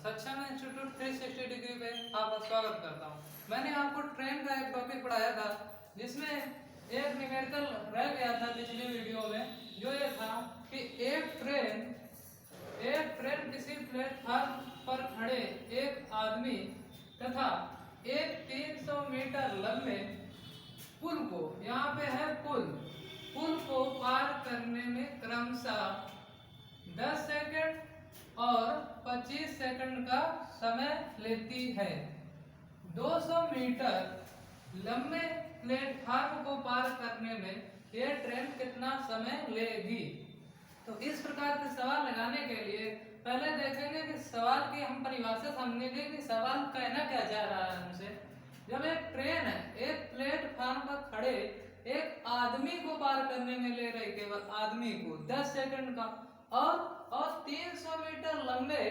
सक्षम institute 360 degree पे आपका स्वागत करता हूँ। मैंने आपको ट्रेन का एक टॉपिक पढ़ाया था जिसमें एक न्यूमेरिकल रह गया था पिछली वीडियो में, जो ये था कि एक ट्रेन किसी प्लेटफार्म पर खड़े एक आदमी तथा एक 300 मीटर लंबे पुल को, यहाँ पे है पुल को पार करने में क्रमशः 10 सेकंड और 25 सेकंड का समय लेती है। 200 मीटर लंबे प्लेटफार्म को पार करने में यह ट्रेन कितना समय लेगी। तो इस प्रकार के सवाल लगाने के लिए पहले देखेंगे कि सवाल की हम परिभाषा समझेंगे कि सवाल कहना क्या चाह रहा है हमसे। जब एक ट्रेन है एक प्लेटफार्म पर खड़े एक आदमी को पार करने में ले रही, केवल आदमी को 10 सेकंड का, और 300 मीटर लंबे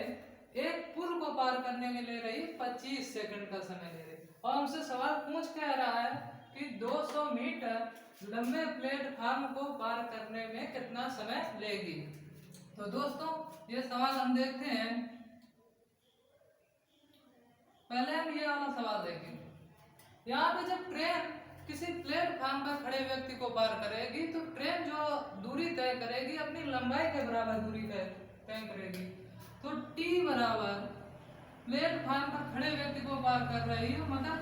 एक पुल को पार करने में ले रही 25 सेकंड का समय ले रही, और हमसे सवाल पूछ कह रहा है कि 200 मीटर लंबे प्लेटफार्म को पार करने में कितना समय लेगी। तो दोस्तों ये सवाल हम देखते हैं। पहले हम ये वाला सवाल देखेंगे। यहाँ पे जब ट्रेन किसी प्लेटफार्म पर खड़े व्यक्ति को पार करेगी तो ट्रेन जो दूरी तय करेगी अपनी लंबाई के बराबर दूरी तय करेगी। तो T बराबर प्लेटफार्म पर खड़े व्यक्ति को पार कर रही है, मतलब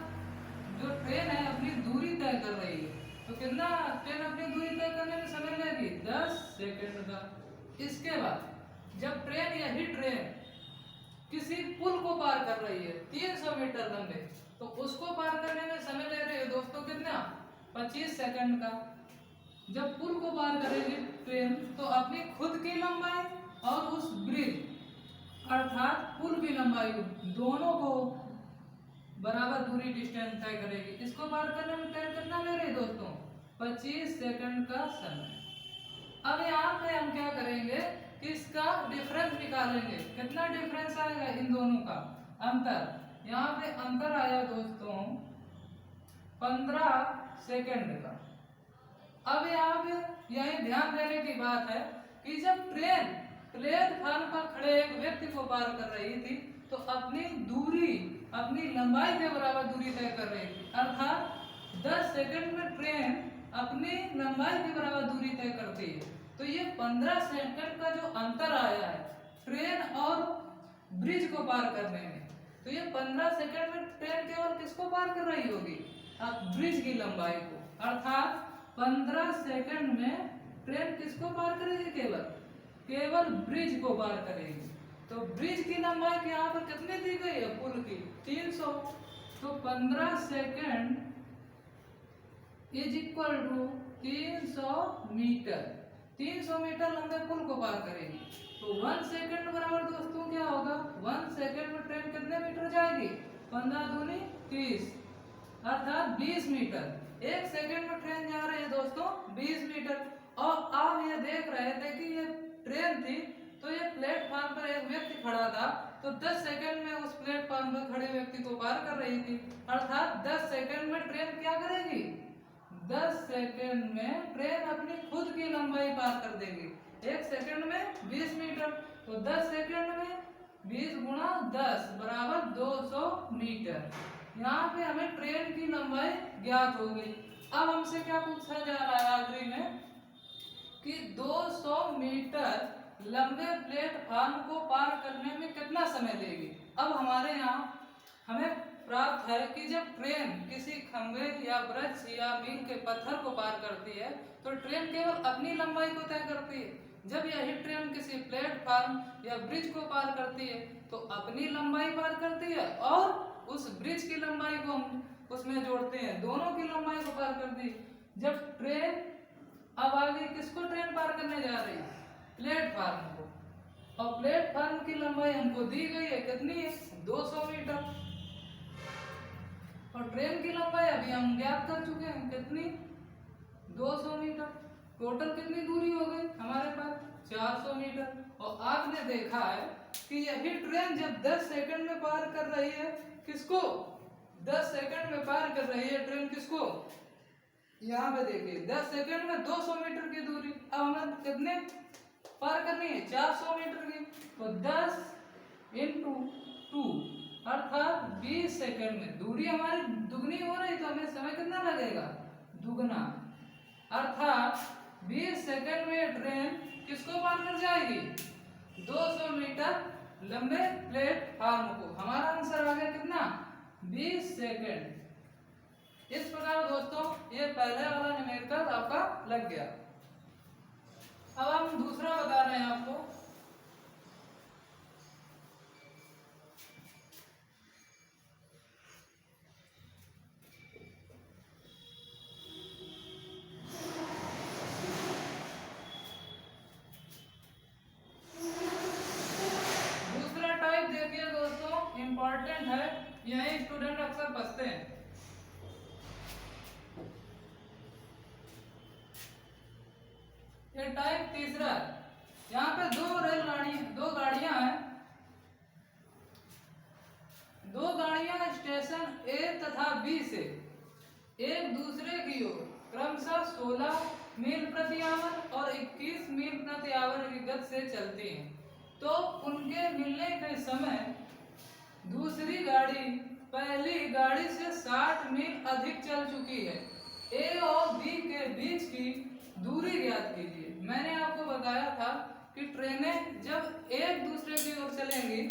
जो ट्रेन है अपनी दूरी तय कर रही है। तो कितना ट्रेन अपनी दूरी तय करने में समय लेगी? 10 सेकंड का। इसके बाद जब यही ट्रेन किसी पुल को पार कर रही है 300 मीटर लंबे, तो उसको पार करने में समय ले रही है दोस्तों कितना? 25 सेकंड का। जब पुल को पार करेगी ट्रेन तो अपनी खुद की लंबाई और उस ब्रिज अर्थात पुल की लंबाई दोनों को बराबर दूरी डिस्टेंस तय करेगी। इसको पार करने में ट्रेन कितना ले रही है दोस्तों? 25 सेकंड का समय। अब यहाँ पे हम क्या करेंगे कि इसका डिफरेंस निकालेंगे। कितना डिफरेंस आएगा इन दोनों का अंतर? यहाँ पे अंतर आया दोस्तों 15 सेकंड का। अब यहाँ पे यही ध्यान देने की बात है कि जब ट्रेन प्लेटफार्म पर खड़े एक व्यक्ति को पार कर रही थी तो अपनी लंबाई के बराबर दूरी तय कर रही थी, अर्थात 10 सेकंड में ट्रेन अपनी लंबाई के बराबर दूरी तय करती है। तो ये 15 सेकंड का जो अंतर आया है ट्रेन और ब्रिज को पार करने में, तो ये 15 सेकंड में ट्रेन केवल किसको पार कर रही होगी? ब्रिज की लंबाई को, अर्थात 15 सेकंड में ट्रेन किसको पार करेगी? केवल ब्रिज को पार करेगी। तो ब्रिज की लंबाई के यहाँ पर कितनी दी गई है? पुल की 300। तो 15 second is equal to 300 metre. 300 metre लंबे पुल को पार करेगी। तो 1 सेकंड बराबर दोस्तों क्या होगा? 1 सेकंड में ट्रेन कितने मीटर जाएगी? 15 दूनी 30, अर्थात 20 मीटर। 1 सेकंड में ट्रेन जा रही है दोस्तों 20 मीटर। और आप ये देख रहे थे कि ये ट्रेन थी तो ये प्लेटफार्म पर एक व्यक्ति खड़ा था, तो 10 सेकंड में उस प्लेटफार्म पर खड़े व्यक्ति को पार कर रही थी, अर्थात 10 सेकंड में ट्रेन क्या करेगी? 10 सेकंड में ट्रेन अपनी खुद की लंबाई पार कर देगी। 1 सेकंड में 20 मीटर, तो 10 सेकंड में 20 गुणा 10 बराबर 200 मीटर। यहाँ पे हमें ट्रेन की लंबाई ज्ञात होगी। अब हमसे क्या पूछा जा रहा है आखिरी में कि 200 मीटर लंबे प्लेटफार्म को पार करने में कितना समय लेगी। अब हमारे यहाँ हमें प्राप्त है कि जब ट्रेन किसी खंभे या वृक्ष या मील के पत्थर को पार करती है तो ट्रेन केवल अपनी लंबाई को तय करती है। जब यही ट्रेन किसी प्लेटफार्म या ब्रिज को पार करती है तो अपनी लंबाई पार करती है और उस ब्रिज की लंबाई को हम उसमें जोड़ते हैं, दोनों की लंबाई को पार करती है। जब ट्रेन अब आगे किसको ट्रेन पार करने जा रही है? प्लेटफार्म को, और प्लेटफार्म की लंबाई हमको दी गई है कितनी है? 200 मीटर। और ट्रेन की लंबाई अभी हम ज्ञात कर चुके हैं कितनी? 200 मीटर। टोटल कितनी दूरी हो गई हमारे पास? 400 मीटर। और आपने देखा है कि यही ट्रेन जब 10 सेकंड में पार कर रही है किसको? 10 सेकंड में पार कर रही है ट्रेन किसको? यहाँ पे देखिए 10 सेकंड में 200 मीटर की दूरी। अब हमें कितने पार करनी है? 400 मीटर की। तो 10 इंटू 2, अर्थात 20 सेकंड में दूरी हमारी दुगनी हो रही तो हमें समय कितना लगेगा, दुगना। अर्थात 20 सेकंड में ट्रेन किसको पार कर जाएगी, 200 मीटर लंबे प्लेटफार्म को। हमारा आंसर आ गया कितना, 20 सेकंड। इस प्रकार दोस्तों ये पहले वाला न्यूमेरिकल आपका लग गया। अब हम दूसरा बता रहे हैं आपको। दूसरा टाइप देखिए दोस्तों, इंपॉर्टेंट है, यही स्टूडेंट अक्सर फंसते हैं। ये टाइप तीसरा है। यहाँ पे दो गाड़ियां हैं। दो गाड़ियां स्टेशन ए तथा बी से एक दूसरे की ओर क्रमशः 16 मील प्रति आवर और 21 मील प्रति आवर की गति से चलती हैं। तो उनके मिलने के समय दूसरी गाड़ी पहली गाड़ी से 60 मील अधिक चल चुकी है। ए और बी के बीच की दूरी ज्ञात कीजिए। मैंने आपको बताया था कि ट्रेनें जब एक दूसरे की ओर चलेंगी,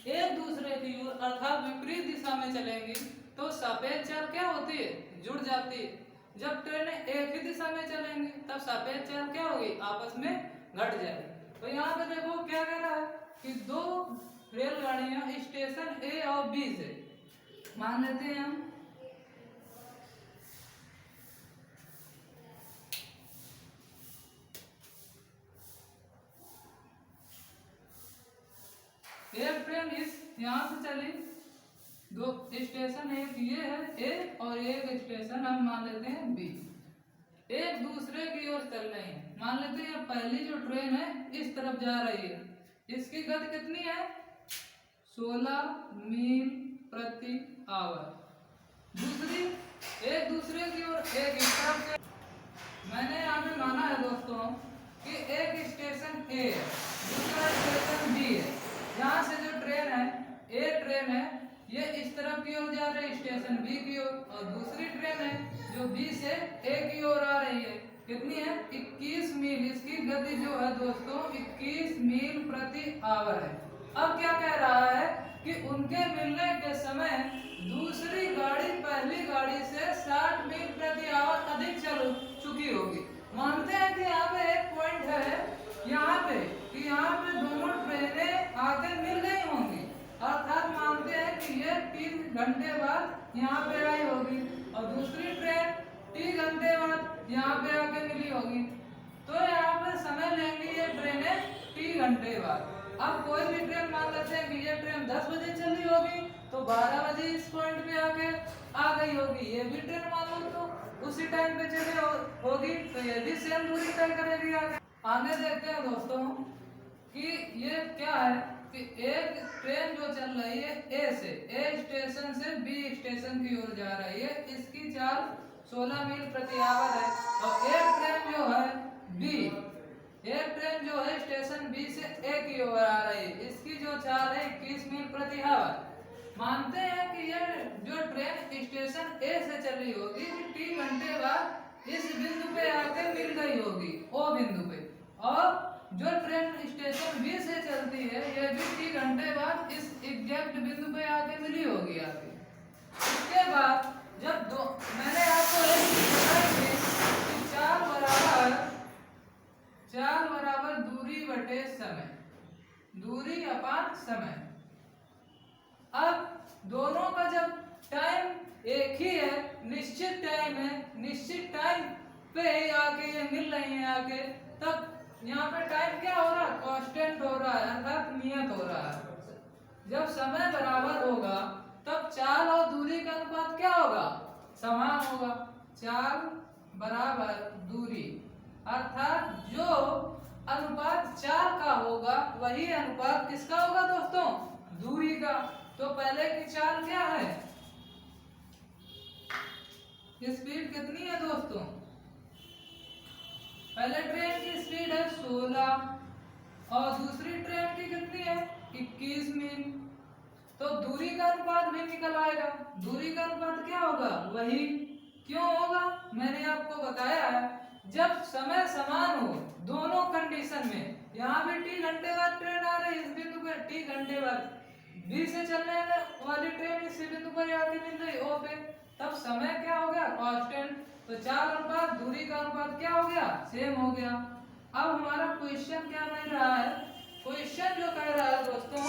एक दूसरे की ओर अर्थात विपरीत दिशा में चलेंगी तो सापेक्ष चाल क्या होती है, जुड़ जाती है। जब ट्रेनें एक ही दिशा में चलेंगी तब सापेक्ष चाल क्या होगी, आपस में घट जाएगी। तो यहाँ पे देखो क्या कह रहा है कि दो रेलगाड़ियां स्टेशन ए और बी से, मान लेते हैं हम एक ट्रेन इस यहाँ से चली, दो स्टेशन एक ये है ए और एक स्टेशन हम मान लेते हैं बी, एक दूसरे की ओर चल रही है। मान लेते हैं पहली जो ट्रेन है इस तरफ जा रही है, इसकी गति कितनी है, 16 मील प्रति आवर। दूसरी एक दूसरे की ओर एक इस तरफ से। मैंने यहाँ पे माना है दोस्तों कि एक स्टेशन ए है, दूसरा स्टेशन बी है। यहाँ से जो ट्रेन है ए ट्रेन है ये इस तरफ की ओर जा रही है स्टेशन बी की ओर, और दूसरी ट्रेन है जो बी से ए की ओर आ रही है। कितनी है, 21 मील। इसकी गति जो है दोस्तों 21 मील प्रति आवर है। अब क्या कह रहा है कि उनके मिलने के समय दूसरी गाड़ी पहली गाड़ी से 60 मील प्रति आवर अधिक चल चुकी होगी। मानते हैं कि यहाँ पे एक पॉइंट है यहाँ पे कि यहाँ पे दोनों ट्रेनें आके मिल गई होंगी, अर्थात मानते हैं कि ये 3 घंटे बाद यहाँ पे आई होगी और दूसरी ट्रेन 3 घंटे बाद यहाँ पे आके मिली होगी। तो यहाँ पे समय लेंगी ये ट्रेनें 3 घंटे बाद। अब कोई भी ट्रेन मान लेते हैं कि ये ट्रेन 10 बजे चली होगी तो 12 बजे इस पॉइंट पे आके आ गई होगी। ये भी ट्रेन मान लो तो उसी टाइम पे चले होगी तो ये भी सेम दूरी तय करेगी। आगे देखते हैं दोस्तों कि ये क्या है कि एक ट्रेन जो चल रही है ए से, ए स्टेशन से बी स्टेशन की ओर जा रही है, इसकी चाल 16 मील प्रति आवर है। और एक ट्रेन जो है बी, एक ट्रेन जो है स्टेशन बी से ए की ओर आ रही है, इसकी जो चाल है 21 मील प्रति आवर। मानते हैं कि ये जो ट्रेन स्टेशन ए से चली होगी 3 घंटे बाद इस बिंदु पे आके मिल गई होगी, ओ बिंदु पे। और जो ट्रेन स्टेशन बी से चलती है ये भी 3 घंटे बाद इस एग्जैक्ट बिंदु पे आके मिली होगी आके। इसके बाद जब दो मैंने आपको चाल बराबर दूरी बटे समय, दूरी अपान समय। अब दोनों का जब टाइम एक ही है, निश्चित टाइम है, निश्चित टाइम पे ही आके ये मिल रही है आके, तब यहाँ पे टाइम क्या हो रहा है, कांस्टेंट हो रहा है, अर्थात नियत हो रहा है। जब समय बराबर होगा तब चाल और दूरी का अनुपात क्या होगा, समान होगा। चाल बराबर दूरी, अर्थात जो अनुपात चाल का होगा वही अनुपात किसका होगा दोस्तों, दूरी का। तो पहले की चाल क्या है, स्पीड कितनी है दोस्तों, पहले ट्रेन की स्पीड है 16 और दूसरी ट्रेन की कितनी है 21 मील। तो दूरी का अनुपात भी निकल आएगा। दूरी का अनुपात क्या होगा, वही। क्यों होगा, मैंने आपको बताया है, जब समय समान हो दोनों कंडीशन में, यहाँ भी टी घंटे बाद ट्रेन आ रही है, इस बिंदु पर टी घंटे बाद बी से चलने वाली ट्रेन इस बिंदु पर आके मिल रही ओ पे, तब समय क्या हो गया, कांस्टेंट। तो चाल अनुपात दूरी का अनुपात क्या हो गया, सेम हो गया। अब हमारा क्वेश्चन क्या मिल रहा है, क्वेश्चन जो कह रहा है दोस्तों,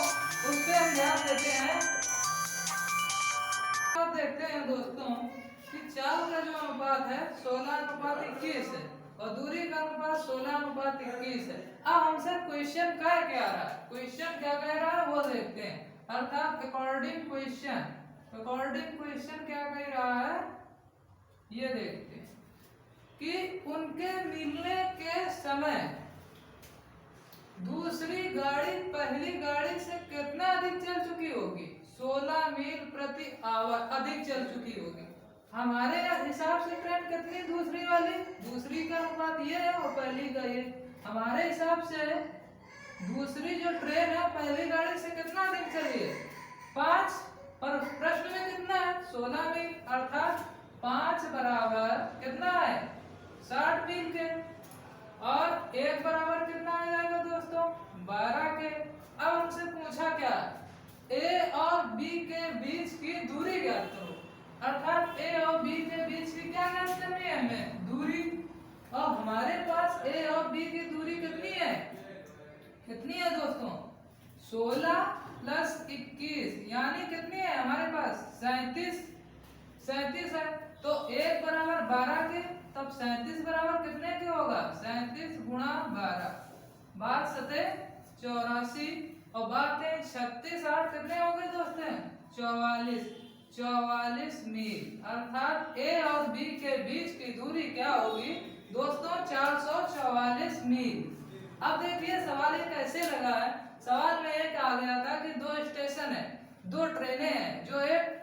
उस पे हम ध्यान देते हैं। अब देखते हैं दोस्तों कि चाल का जो अनुपात है 16:21 है और दूरी का अनुपात 16:21 है। अब हमसे क्वेश्चन क्या कह रहा है, क्वेश्चन क्या कह रहा है वो देखते हैं। अर्थात अकॉर्डिंग क्वेश्चन क्या कह रहा है, ये देखते हैं कि उनके मिलने के समय दूसरी गाड़ी पहली गाड़ी से कितना अधिक चल चुकी होगी, 16 मील प्रति आवर अधिक चल चुकी होगी। हमारे हिसाब से ट्रेन कितनी दूसरी वाली, दूसरी का अनुपात ये है और पहली का ये। हमारे हिसाब से दूसरी जो ट्रेन है पहली गाड़ी से कितना अधिक चली है, 5, पर प्रश्न में कितना है 16 मील, अर्थात 5 बराबर कितना है 60 मील के, और 1 बराबर कितना आ जाएगा दोस्तों 12 के। अब हमसे पूछा क्या, ए और बी के बीच की दूरी ज्ञात करो, अर्थात ए और बी के बीच की क्या ज्ञात करनी है हमें, दूरी। और हमारे पास ए और बी की दूरी कितनी है, कितनी है दोस्तों 16 प्लस 21 यानी कितनी है हमारे पास 37 है। तो 1 बराबर 12 के, तब 37 बराबर कितने के होगा, 37 गुणा 12, 12 सते 84 और 12 36 8 कितने हो गए दोस्तों 44 मील। अर्थात ए और बी के बीच की दूरी क्या होगी दोस्तों 444 मील। अब देखिए सवाल ये कैसे लगा है, सवाल में एक आ गया था कि 2 स्टेशन है, 2 ट्रेनें हैं, जो एक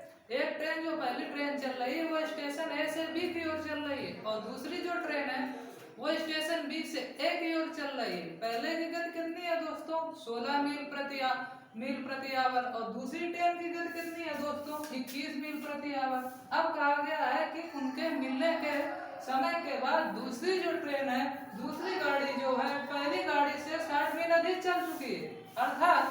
ट्रेन जो पहली ट्रेन चल रही है वो स्टेशन ए से बी की ओर चल रही है और दूसरी जो ट्रेन है वो स्टेशन बी से ए की ओर चल रही है। पहले की गति कितनी है दोस्तों 16 मील प्रति आवर और दूसरी ट्रेन की गति कितनी है दोस्तों 21 मील प्रति आवर। अब कहा गया है कि उनके मिलने के समय के बाद दूसरी जो ट्रेन है, दूसरी गाड़ी जो है पहली गाड़ी से 60 मील अधिक चल चुकी है। अर्थात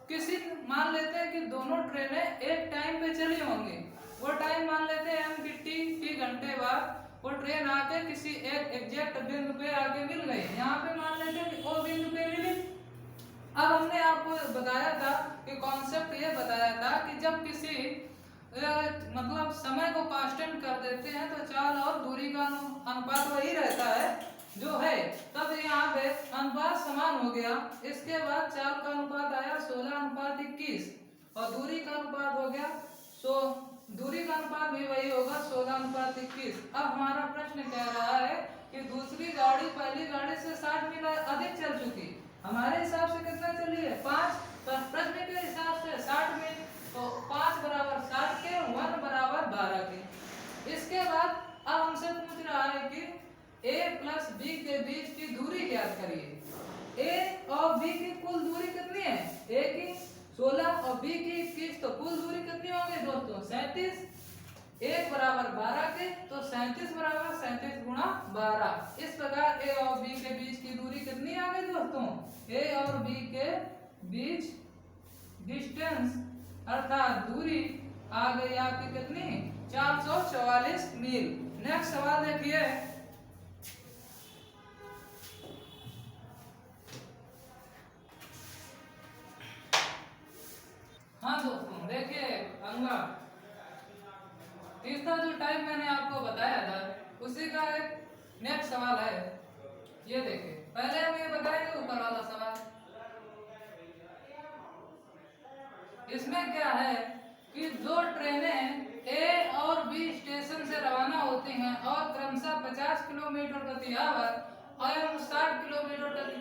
किसी मान लेते हैं कि दोनों ट्रेनें एक टाइम पे चली होंगी, वो टाइम मान लेते हैं हम कि टी घंटे बाद वो ट्रेन आके किसी एक एग्जैक्ट बिंदु पे आके मिल गई, यहाँ पे मान लेते हैं कि ओ बिंदु पे मिली। अब हमने आपको बताया था कि कॉन्सेप्ट ये बताया था कि जब किसी मतलब समय को कांस्टेंट कर देते हैं तो चाल और दूरी का अनुपात वही रहता है जो है, तब यहाँ पे अनुपात समान हो गया। इसके बाद चाल का अनुपात आया 16:21 और दूरी का अनुपात हो गया, दूरी का अनुपात भी वही होगा 16:21। अब हमारा प्रश्न कह रहा है कि दूसरी गाड़ी पहली गाड़ी से 60 मील अधिक चल चुकी, हमारे हिसाब से कितना चली है 5, प्रश्न के हिसाब से 60 मील, तो 5 बराबर 60 के, 1 बराबर 12 के। इसके बाद अब हमसे पूछ रहा है कि ए प्लस बी के बीच की दूरी ज्ञात करिए। ए और बी की कुल दूरी कितनी है, ए की 16 और बी की 21, तो कुल दूरी कितनी होगी दोस्तों 37। 1 बराबर 12 के, तो 37 बराबर 37 गुणा 12। इस प्रकार ए और बी के बीच की दूरी कितनी आ गई दोस्तों, ए और बी के बीच डिस्टेंस अर्थात दूरी आ गई आपकी कितनी 444 मील। नेक्स्ट सवाल देखिए, हाँ दोस्तों देखिए अगला तीसरा जो टाइप मैंने आपको बताया था उसी का एक नेक्स्ट सवाल है। ये देखिए पहले हम ये बताएंगे ऊपर वाला सवाल, इसमें क्या है कि 2 ट्रेनें ए और बी स्टेशन से रवाना होती हैं और क्रमशः 50 किलोमीटर प्रति आवर एवं 60 किलोमीटर प्रति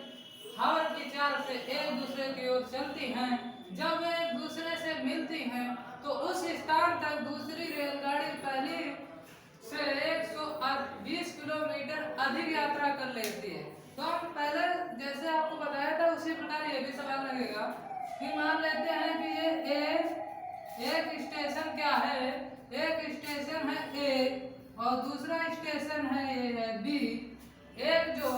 आवर की चाल से एक दूसरे की ओर चलती हैं। जब वे एक दूसरे से मिलती हैं तो उस स्थान तक दूसरी रेलगाड़ी पहली से 120 किलोमीटर अधिक यात्रा कर लेती है। तो हम पहले जैसे आपको बताया था उसी प्रकार ये भी सवाल लगेगा कि मान लेते हैं कि ये ए एक स्टेशन क्या है, एक स्टेशन है ए और दूसरा स्टेशन है ये है बी। एक जो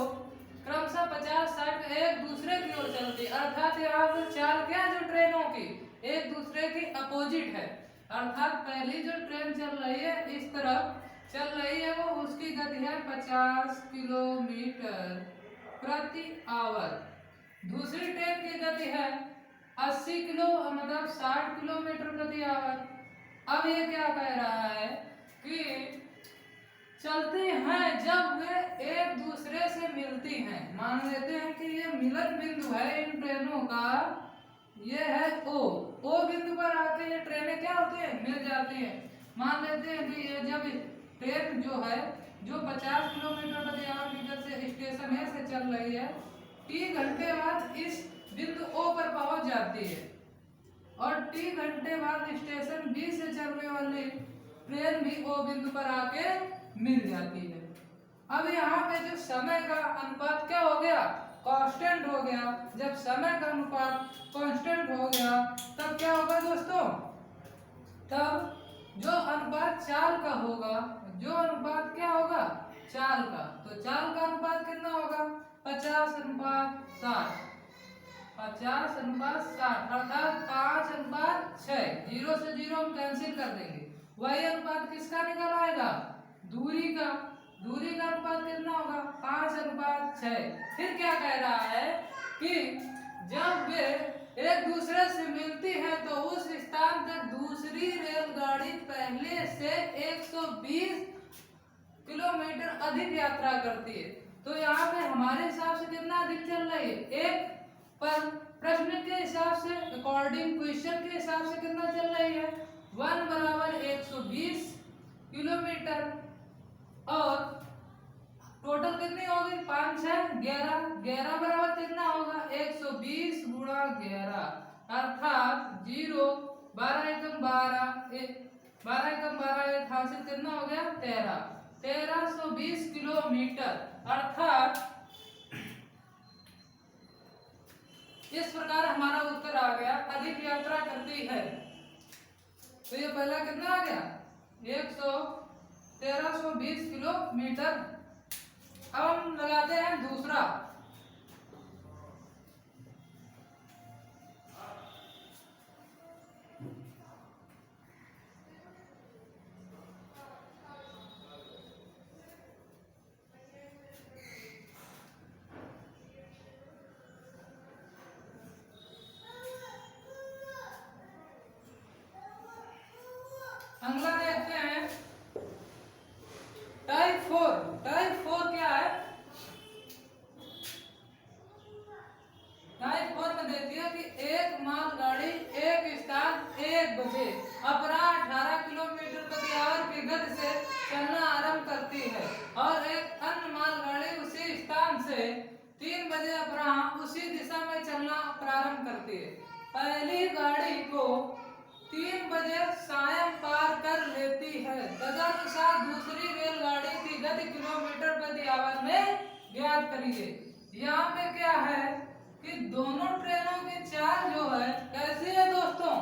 क्रमशः 50-60 एक दूसरे की ओर चलती है, अर्थात यहाँ पर चाल क्या है जो ट्रेनों की एक दूसरे की अपोजिट है। अर्थात पहली जो ट्रेन चल रही है इस तरफ चल रही है वो उसकी गति है 50 किलोमीटर प्रति आवर। दूसरी ट्रेन की गति है 80 किलो मतलब 60 किलोमीटर प्रति आवर। अब ये क्या कह रहा है कि चलती हैं जब वे एक दूसरे से मिलती हैं। मान लेते हैं कि ये मिलन बिंदु है इन ट्रेनों का, ये है ओ बिंदु पर आके ये ट्रेनें क्या होती है मिल जाती हैं। मान लेते हैं कि ये जब ट्रेन जो है जो 50 किलोमीटर प्रति आवर की गति से स्टेशन ए से चल रही है, टी घंटे बाद इस बिंदु ओ पर पहुंच जाती है और टी घंटे बाद स्टेशन बी से चलने वाली ट्रेन भी ओ बिंदु पर आके मिल जाती है। अब यहाँ पे जो समय का अनुपात क्या हो गया, कांस्टेंट हो गया। जब समय का अनुपात कांस्टेंट हो गया तब क्या होगा दोस्तों, तब जो अनुपात चाल का होगा, जो अनुपात क्या होगा चाल का, तो चाल का अनुपात कितना होगा 50:60। 50:60 अर्थात 5:6। 0 से 0 हम कैंसिल कर देंगे। वही अनुपात किसका निकल आएगा, दूरी का। दूरी का अनुपात कितना होगा 5:6। फिर क्या कह रहा है कि जब वे एक दूसरे से मिलती हैं तो उस स्थान तक दूसरी रेलगाड़ी पहले से 120 किलोमीटर अधिक यात्रा करती है। तो यहाँ पे हमारे हिसाब से कितना अधिक चल रही है, एक पर प्रश्न के हिसाब से अकॉर्डिंग क्वेश्चन के हिसाब से कितना चल रही है 1 बराबर 120 किलोमीटर और टोटल कितनी होगी 5 6 11। 11 बराबर कितना होगा 120 गुणा 11 अर्थात 0 12 एकम 12 12 एकम 12 एक हासिल कितना हो गया 1320 किलोमीटर। अर्थात इस प्रकार हमारा उत्तर आ गया अधिक यात्रा करती है। तो ये पहला कितना आ गया 1320 किलोमीटर। अब हम लगाते हैं दूसरा। अगला देखते हैं टाइप 4। टाइप 4 क्या है, टाइप 4 में देती है कि एक मालगाड़ी एक स्थान 1 बजे अपराह 18 किलोमीटर प्रति आवर की गति से चलना आरंभ करती है और एक अन्य मालगाड़ी उसी स्थान से 3 बजे अपराह उसी दिशा में चलना प्रारंभ करती है। पहली गाड़ी को 3 बजे सायं पार कर लेती है, तदनुसार दूसरी रेलगाड़ी की गति किलोमीटर प्रति आवर में ज्ञात करिए। यहाँ पे क्या है कि दोनों ट्रेनों की चाल जो है कैसी है दोस्तों,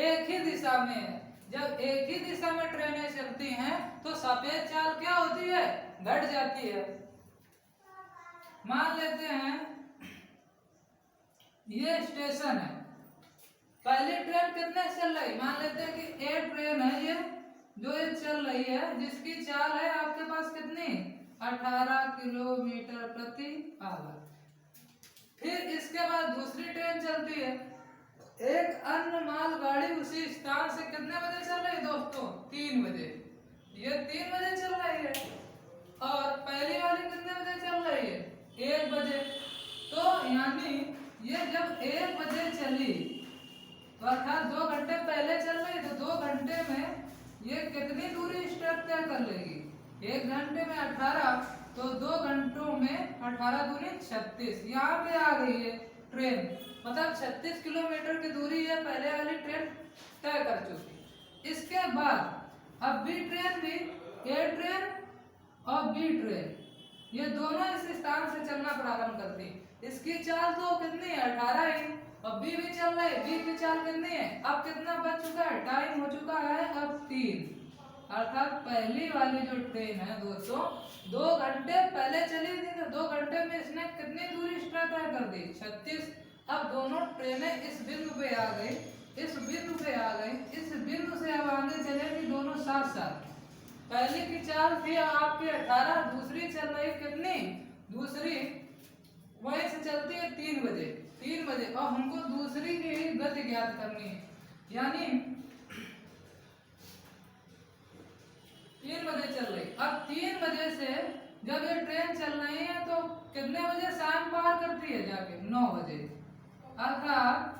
एक ही दिशा में है। जब एक ही दिशा में ट्रेनें चलती हैं तो सापेक्ष चाल क्या होती है घट जाती है। मान लेते हैं ये स्टेशन है, पहली ट्रेन कितने चल रही, मान लेते हैं कि ए ट्रेन है ये जो ये चल रही है जिसकी चाल है आपके पास कितनी 18 किलोमीटर प्रति आवर। फिर इसके बाद दूसरी ट्रेन चलती है, एक अन्य मालगाड़ी उसी स्थान से कितने बजे चल रही है दोस्तों 3 बजे। ये 3 बजे चल रही है और पहली वाली कितने बजे चल रही है 1 बजे। तो यानी ये जब 1 बजे चली तो अर्थात 2 घंटे पहले चल रही, तो 2 घंटे में ये कितनी दूरी स्टेप तय कर लेगी 1 घंटे में 18, तो 2 घंटों में 18 दूनी 36। यहाँ पे आ गई है ट्रेन, मतलब 36 किलोमीटर की दूरी है पहले वाली ट्रेन तय कर चुकी। इसके बाद अब बी ट्रेन भी ए ट्रेन और बी ट्रेन ये दोनों इस स्थान से चलना प्रारंभ करती। इसकी चाल तो कितनी है 18 ही अब बी भी चल रहा है, बी की चाल कितनी है, अब कितना बच चुका है, टाइम हो चुका है अब 3, अर्थात पहली वाली जो ट्रेन है दोस्तों 2 घंटे पहले चली थी, तो 2 घंटे में इसने कितनी दूरी तय कर दी, 36। अब दोनों ट्रेनें इस बिंदु पे आ गई, इस बिंदु पे आ गई, इस बिंदु से अब आगे चलेगी दोनों साथ साथ। पहली की चाल थी आपकी 18, दूसरी चल रही कितनी, दूसरी वहीं से चलती है 3 बजे, 3 बजे, और हमको दूसरी की गति ज्ञात करनी है, यानी 3 बजे चल रही। अब 3 बजे से जब ये ट्रेन चल रही है तो कितने बजे शाम पार करती है जाके, 9 बजे, अर्थात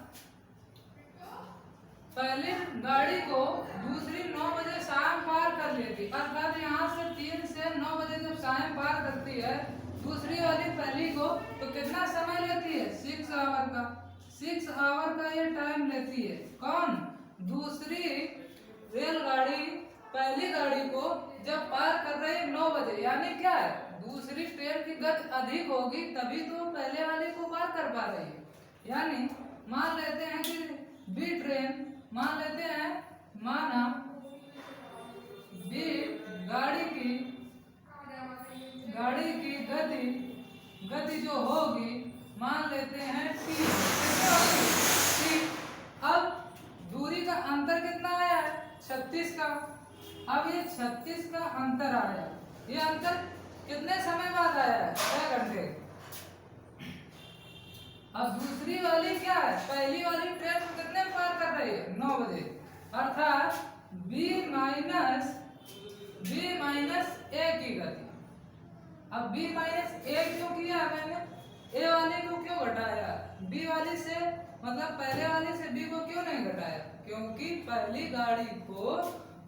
पहली गाड़ी को दूसरी 9 बजे शाम पार कर लेती, अर्थात यहाँ से 3 से 9 बजे जब शाम पार करती है दूसरी वाली पहली को, तो कितना समय लेती है, 6 आवर का, 6 आवर का ये टाइम लेती है। कौन, दूसरी रेलगाड़ी पहली गाड़ी को जब पार कर रही है 9 बजे, यानी क्या है, दूसरी ट्रेन की गति अधिक होगी तभी तो पहले वाले को पार कर पा रही है। यानी मान लेते हैं कि बी ट्रेन, मान लेते हैं, माना बी गाड़ी की गति जो होगी मान लेते हैं टी, टी। अब दूरी का अंतर कितना आया है, 36 का। अब ये 36 का अंतर आया, ये अंतर कितने समय बाद आया है, 6 घंटे। अब दूसरी वाली क्या है, पहली वाली ट्रेन कितने पार कर रही है, 9 बजे, अर्थात b माइनस a की गति। अब b माइनस a क्यों किया मैंने, a वाली को क्यों घटाया, b वाली से, मतलब पहले वाली से b को क्यों नहीं घटाया, क्योंकि पहली गाड़ी को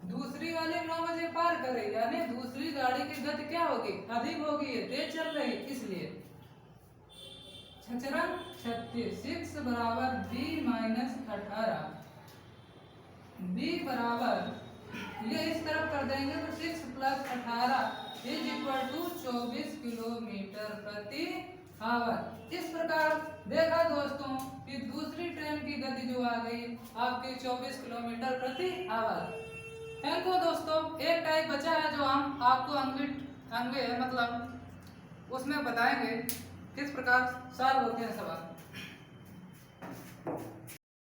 दूसरी वाली 9 बजे पार करे, यानी दूसरी गाड़ी की गति क्या होगी, अधिक होगी, ये तेज चल रही, इसलिए 36 बराबर b माइनस 18, b बराबर, ये इस तरफ कर देंगे तो 6 plus 18 is equal to 24 kilometre प्रति आवर। इस प्रकार देखा दोस्तों कि दूसरी ट्रेन की गति जो आ गई आपकी 24 किलोमीटर प्रति आवर। थैंक यू दोस्तों, एक टाइप बचा है जो हम आपको अंग्रेजी मतलब उसमें बताएंगे किस प्रकार सॉल्व होते हैं सवाल।